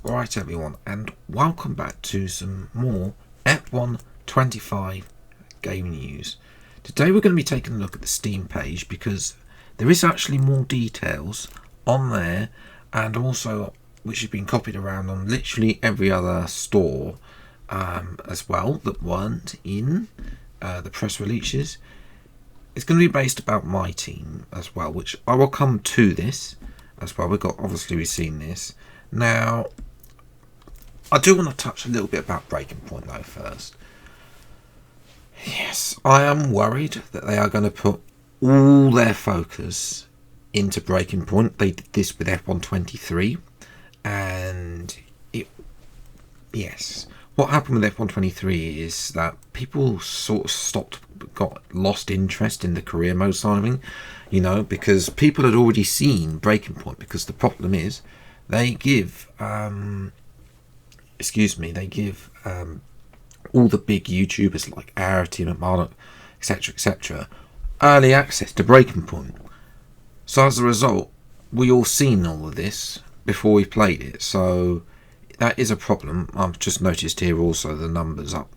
Right everyone, and welcome back to some more F1 25 game news. Today we're going to be taking a look at the Steam page because there is actually more details on there, and also which have been copied around on literally every other store as well that weren't in the press releases. It's going to be based about my team as well, which I will come to this as well. We've seen this now. I do want to touch a little bit about Breaking Point though first. Yes, I am worried that they are going to put all their focus into Breaking Point. They did this with F1 23, and what happened with F1 23 is that people sort of got lost interest in the career mode side of thing, because people had already seen Breaking Point. Because the problem is, they give all the big YouTubers like Arity, McMahon, etc., early access to Breaking Point. So as a result, we all seen all of this before we played it. So that is a problem. I've just noticed here also the numbers up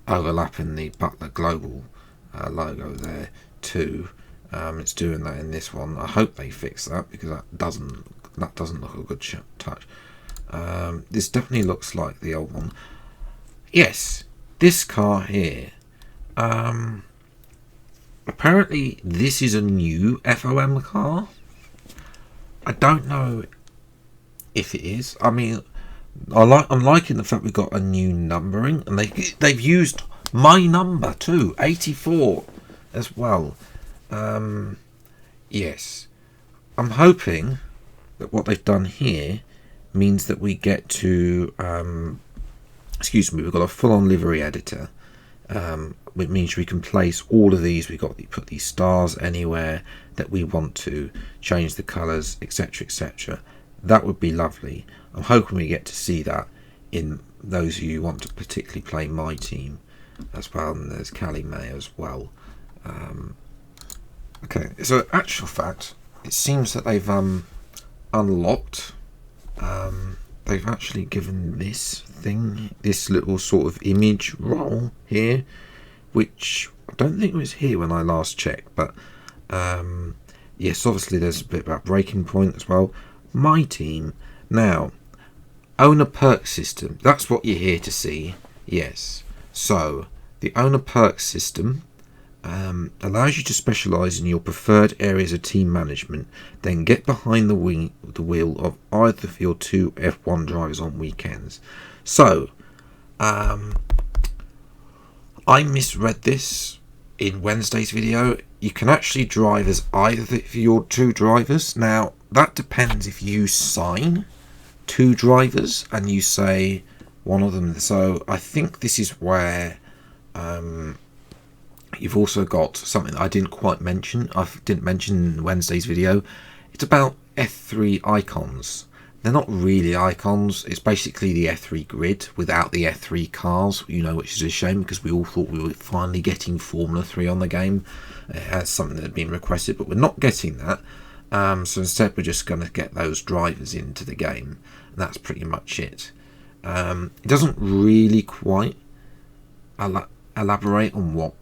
overlapping the Butler Global logo there too. It's doing that in this one. I hope they fix that because that doesn't look a good touch. This definitely looks like the old one. Yes, this car here. Apparently, this is a new FOM car. I don't know if it is. I mean, I'm liking the fact we've got a new numbering, and they've used my number too, 84, as well. Yes, I'm hoping that what they've done here means that we get to we've got a full-on livery editor, which means we can place all of these. Put these stars anywhere that we want to, change the colors, etc. That would be lovely. I'm hoping we get to see that in those of you who want to particularly play my team as well, and there's Callie May as well. Okay, so actual fact, it seems that they've unlocked. They've actually given this little sort of image roll here, which I don't think was here when I last checked, but yes, obviously there's a bit about Breaking Point as well. My team now, owner perk system, that's what you're here to see. Yes, so the owner perk system allows you to specialise in your preferred areas of team management, then get behind the wheel of either of your two F1 drivers on weekends. So, I misread this in Wednesday's video. You can actually drive as either of your two drivers. Now, that depends if you sign two drivers and you say one of them. So, I think this is where you've also got something that I didn't quite mention. I didn't mention in Wednesday's video. It's about F3 icons. They're not really icons. It's basically the F3 grid without the F3 cars, which is a shame because we all thought we were finally getting Formula 3 on the game. It's something that had been requested, but we're not getting that. So instead, we're just going to get those drivers into the game. And that's pretty much it. It doesn't really quite elaborate on what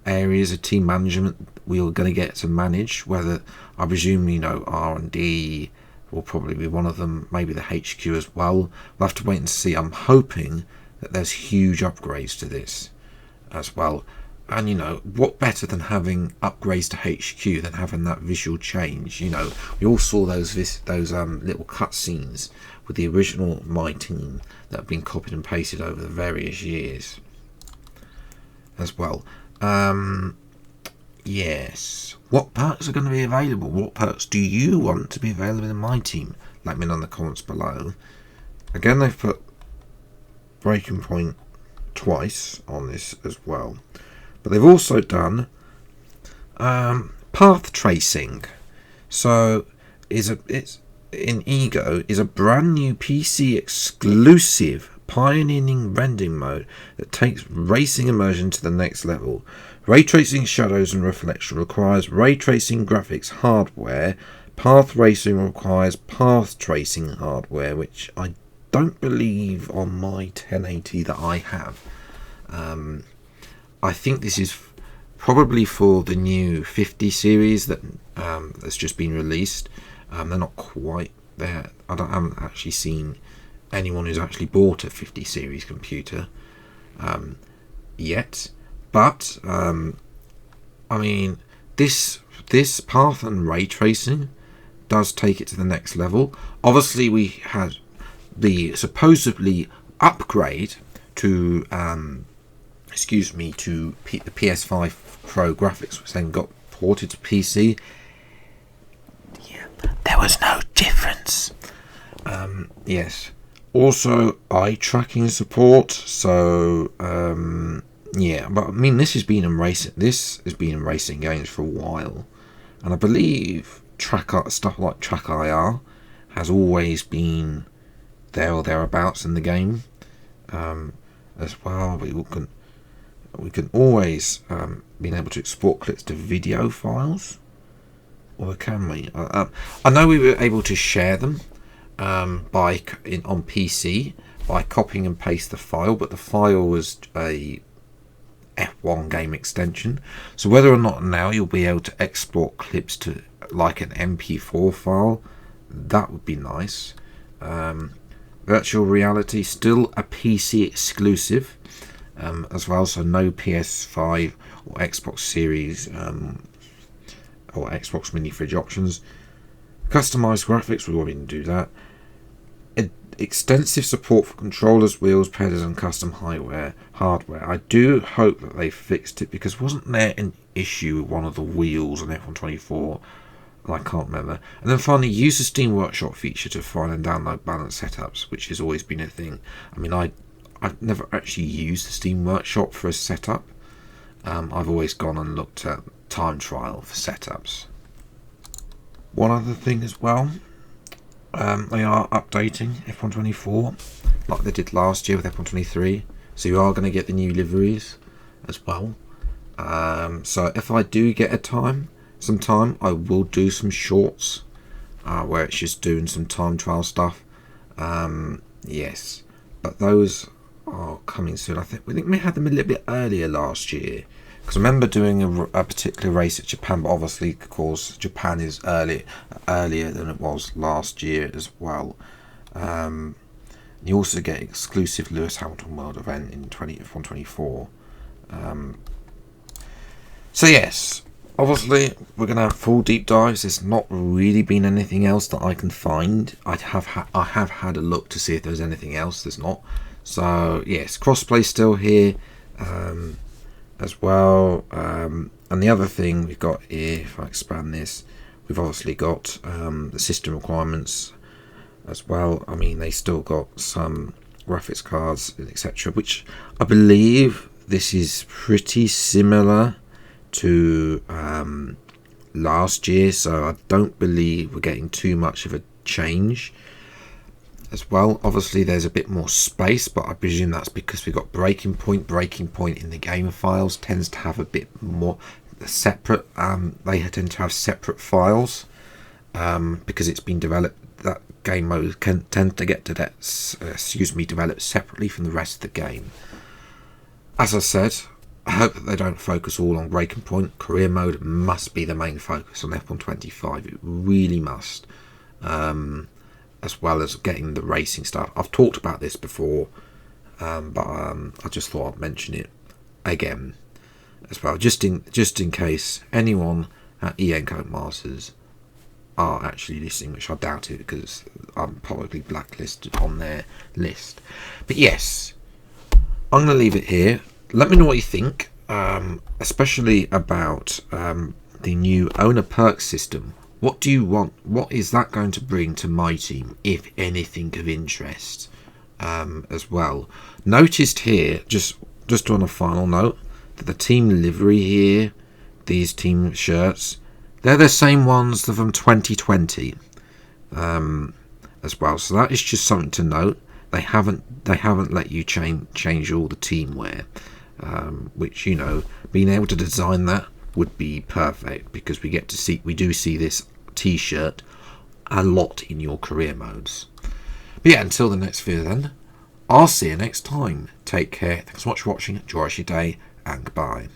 areas of team management we are going to get to manage. Whether, I presume, R&D will probably be one of them, maybe the HQ as well. We'll have to wait and see. I'm hoping that there's huge upgrades to this as well. And what better than having upgrades to HQ than having that visual change? We all saw those little cutscenes with the original My Team that have been copied and pasted over the various years as well. Yes. What perks are going to be available? What perks do you want to be available in my team? Let me know in the comments below. Again, they've put Breaking Point twice on this as well. But they've also done path tracing. So it's in Ego is a brand new PC exclusive pioneering rendering mode that takes racing immersion to the next level. Ray tracing shadows and reflection requires ray tracing graphics hardware Path racing requires path tracing hardware, which I don't believe on my 1080 that I have. I think this is probably for the new 50 series that's just been released. They're not quite there. I haven't actually seen anyone who's actually bought a 50 series computer yet. But I mean, this path and ray tracing does take it to the next level. Obviously, we had the supposedly upgrade to the PS5 Pro graphics, which then got ported to PC. Yeah, there was no difference. Yes. Also, eye tracking support. So yeah, but I mean, this has been in racing games for a while, and I believe stuff like Track IR has always been there or thereabouts in the game. As well, we can always been able to export clips to video files, or can we? I know we were able to share them on PC by copying and paste the file, but the file was a F1 game extension. So whether or not now you'll be able to export clips to like an MP4 file, that would be nice. Virtual reality still a PC exclusive as well, so no PS5 or Xbox Series or Xbox Mini Fridge options. Customized graphics, we already do that. Extensive support for controllers, wheels, pedals and custom hardware. I do hope that they fixed it, because wasn't there an issue with one of the wheels on F124? I can't remember. And then finally, use the Steam Workshop feature to find and download balanced setups, which has always been a thing. I mean, I've never actually used the Steam Workshop for a setup. I've always gone and looked at time trial for setups. One other thing as well, they are updating F124 like they did last year with F123, so you are going to get the new liveries as well. So if I do get some time, I will do some shorts where it's just doing some time trial stuff. Yes, but those are coming soon. I think we had them a little bit earlier last year, because I remember doing a particular race at Japan, but obviously, of course, Japan is earlier than it was last year as well. You also get exclusive Lewis Hamilton World event in F124. So yes, obviously we're going to have full deep dives. There's not really been anything else that I can find. I have had a look to see if there's anything else. There's not. So yes, crossplay still here as well. And the other thing we've got here, if I expand this, we've obviously got the system requirements as well. I mean, they still got some graphics cards, etc., which I believe this is pretty similar to last year, so I don't believe we're getting too much of a change as well. Obviously there's a bit more space, but I presume that's because we've got Breaking Point in the game files tends to have a bit more separate. They tend to have separate files because it's been developed, that game mode can tend to get to that developed separately from the rest of the game. As I said, I hope that they don't focus all on Breaking Point. Career mode must be the main focus on F125. It really must. As well as getting the racing stuff. I've talked about this before, but I just thought I'd mention it again as well, just in case anyone at EA and Codemasters are actually listening, which I doubt it, because I'm probably blacklisted on their list. But yes, I'm going to leave it here. Let me know what you think, especially about the new owner perk system. What do you want? What is that going to bring to my team, if anything of interest as well? Noticed here, just on a final note, that the team livery here, these team shirts, they're the same ones from 2020 as well. So that is just something to note. They haven't let you change all the team wear, which, you know, being able to design that would be perfect, because we do see this t-shirt a lot in your career modes. But yeah, until the next video then, I'll see you next time. Take care. Thanks so much for watching. Enjoy your day, and goodbye.